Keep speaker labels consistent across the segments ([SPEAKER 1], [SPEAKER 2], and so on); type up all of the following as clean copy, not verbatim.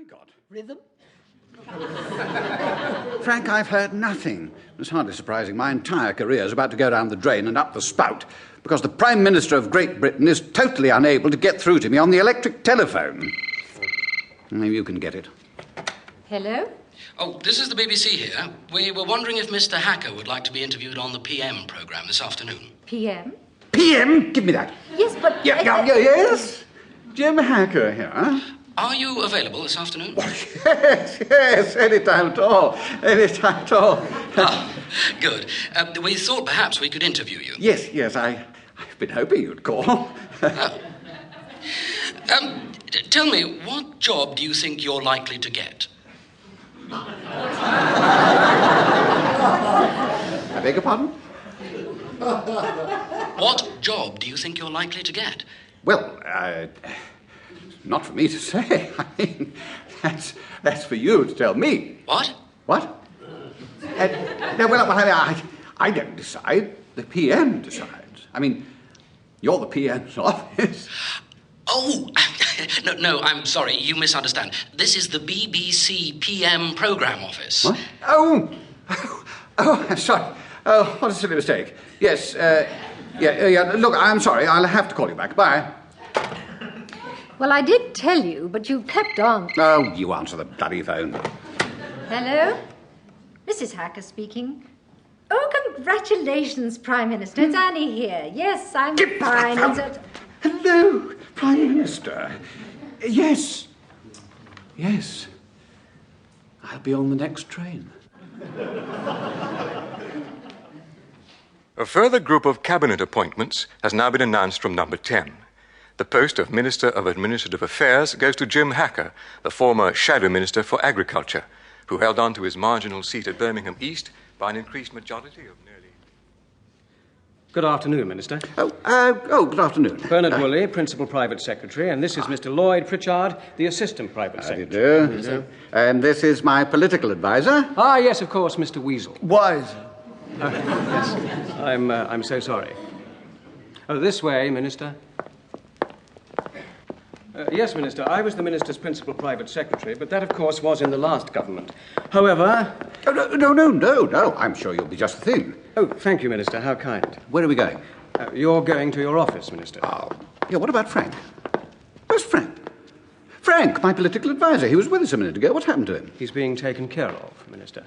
[SPEAKER 1] God.
[SPEAKER 2] Rhythm?
[SPEAKER 1] Frank, I've heard nothing. It's hardly surprising. My entire career is about to go down the drain and up the spout because the Prime Minister of Great Britain is totally unable to get through to me on the electric telephone. Maybe you can get it.
[SPEAKER 3] Hello?
[SPEAKER 4] Oh, this is the BBC here. We were wondering if Mr. Hacker would like to be interviewed on the PM programme this afternoon.
[SPEAKER 3] PM?
[SPEAKER 1] PM? Give me that.
[SPEAKER 3] Yes, but...
[SPEAKER 1] Yes. Jim Hacker here, huh?
[SPEAKER 4] Are you available this afternoon?
[SPEAKER 1] Yes, any time at all.
[SPEAKER 4] Ah, good. We thought perhaps we could interview you.
[SPEAKER 1] Yes, I've been hoping you'd call.
[SPEAKER 4] Tell me, what job do you think you're likely to get?
[SPEAKER 1] I beg your pardon?
[SPEAKER 4] What job do you think you're likely to get?
[SPEAKER 1] Well, not for me to say. I mean, that's for you to tell me.
[SPEAKER 4] What?
[SPEAKER 1] What? I don't decide. The PM decides. I mean, you're the PM's office.
[SPEAKER 4] Oh, no, I'm sorry, you misunderstand. This is the BBC PM programme office.
[SPEAKER 1] What? Oh, I'm sorry. Oh, what a silly mistake. Yes, look, I'm sorry. I'll have to call you back. Bye.
[SPEAKER 3] Well, I did tell you, but you kept on.
[SPEAKER 1] Oh, you answer the bloody phone.
[SPEAKER 3] Hello? Mrs. Hacker speaking. Oh, congratulations, Prime Minister. It's Annie here. Yes, I'm fine.
[SPEAKER 1] Hello, Prime Minister. Yes. I'll be on the next train.
[SPEAKER 5] A further group of cabinet appointments has now been announced from number 10. The post of Minister of Administrative Affairs goes to Jim Hacker, the former Shadow Minister for Agriculture, who held on to his marginal seat at Birmingham East by an increased majority of nearly...
[SPEAKER 6] Good afternoon, Minister.
[SPEAKER 1] Good afternoon.
[SPEAKER 6] Bernard Woolley, Principal Private Secretary, and this is Mr. Lloyd Pritchard, the Assistant Private Secretary.
[SPEAKER 1] How do you do? And this is my political advisor.
[SPEAKER 6] Ah, yes, of course, Mr. Weasel.
[SPEAKER 2] Wiser.
[SPEAKER 6] Yes. I'm so sorry. Oh, this way, Minister. Yes, Minister, I was the Minister's Principal Private Secretary, but that, of course, was in the last government. However...
[SPEAKER 1] Oh, no. I'm sure you'll be just the thing.
[SPEAKER 6] Oh, thank you, Minister. How kind.
[SPEAKER 1] Where are we going?
[SPEAKER 6] You're going to your office, Minister.
[SPEAKER 1] Oh, yeah, what about Frank? Where's Frank? Frank, my political advisor. He was with us a minute ago. What happened to him?
[SPEAKER 6] He's being taken care of, Minister.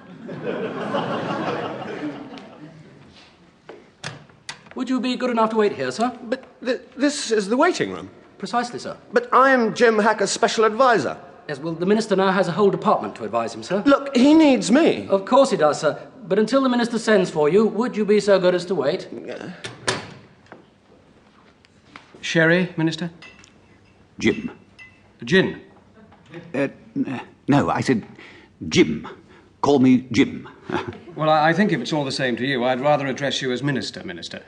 [SPEAKER 2] Would you be good enough to wait here, sir?
[SPEAKER 7] But this is the waiting room.
[SPEAKER 2] Precisely, sir.
[SPEAKER 7] But I am Jim Hacker's special advisor.
[SPEAKER 2] Yes, well, the Minister now has a whole department to advise him, sir.
[SPEAKER 7] Look, he needs me.
[SPEAKER 2] Of course he does, sir. But until the Minister sends for you, would you be so good as to wait?
[SPEAKER 6] Sherry, Minister?
[SPEAKER 1] Jim.
[SPEAKER 6] Gin?
[SPEAKER 1] No, I said Jim. Call me Jim.
[SPEAKER 6] Well, I think if it's all the same to you, I'd rather address you as Minister.
[SPEAKER 1] Minister?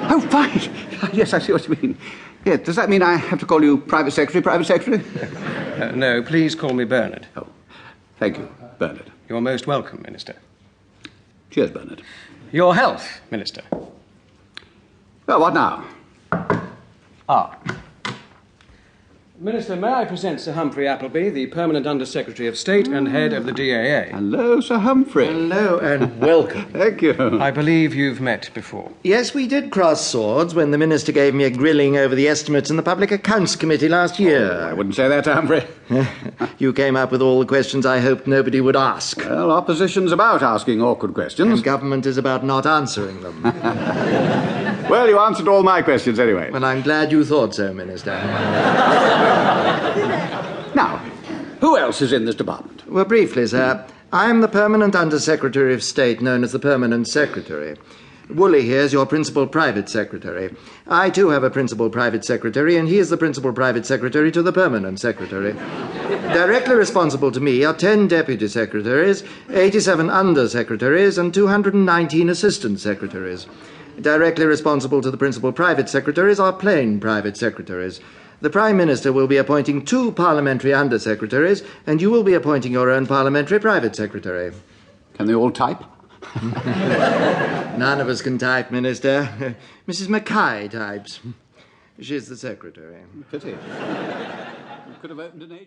[SPEAKER 1] Oh, fine. Yes, I see what you mean. Yeah, does that mean I have to call you Private Secretary?
[SPEAKER 6] No, please call me Bernard.
[SPEAKER 1] Oh, thank you, Bernard.
[SPEAKER 6] You're most welcome, Minister.
[SPEAKER 1] Cheers, Bernard.
[SPEAKER 6] Your health, Minister.
[SPEAKER 1] Well, what now?
[SPEAKER 6] Minister, may I present Sir Humphrey Appleby, the Permanent Under-Secretary of State and head of the DAA.
[SPEAKER 1] Hello, Sir Humphrey.
[SPEAKER 7] Hello and welcome.
[SPEAKER 1] Thank you.
[SPEAKER 6] I believe you've met before.
[SPEAKER 7] Yes, we did cross swords when the Minister gave me a grilling over the estimates in the Public Accounts Committee last year.
[SPEAKER 1] I wouldn't say that, Humphrey.
[SPEAKER 7] You came up with all the questions I hoped nobody would ask.
[SPEAKER 1] Well, opposition's about asking awkward questions.
[SPEAKER 7] And government is about not answering them.
[SPEAKER 1] Well, you answered all my questions anyway.
[SPEAKER 7] Well, I'm glad you thought so, Minister.
[SPEAKER 1] Now, who else is in this department?
[SPEAKER 7] Well, briefly, sir, I'm the Permanent Under-Secretary of State, known as the Permanent Secretary. Woolley here is your Principal Private Secretary. I, too, have a Principal Private Secretary, and he is the Principal Private Secretary to the Permanent Secretary. Directly responsible to me are 10 Deputy Secretaries, 87 Under-Secretaries, and 219 Assistant Secretaries. Directly responsible to the Principal Private Secretaries are plain Private Secretaries. The Prime Minister will be appointing 2 Parliamentary Under-Secretaries, and you will be appointing your own Parliamentary Private Secretary.
[SPEAKER 1] Can they all type?
[SPEAKER 7] None of us can type, Minister. Mrs. Mackay types. She's the Secretary.
[SPEAKER 1] Pity. You could have opened an agent.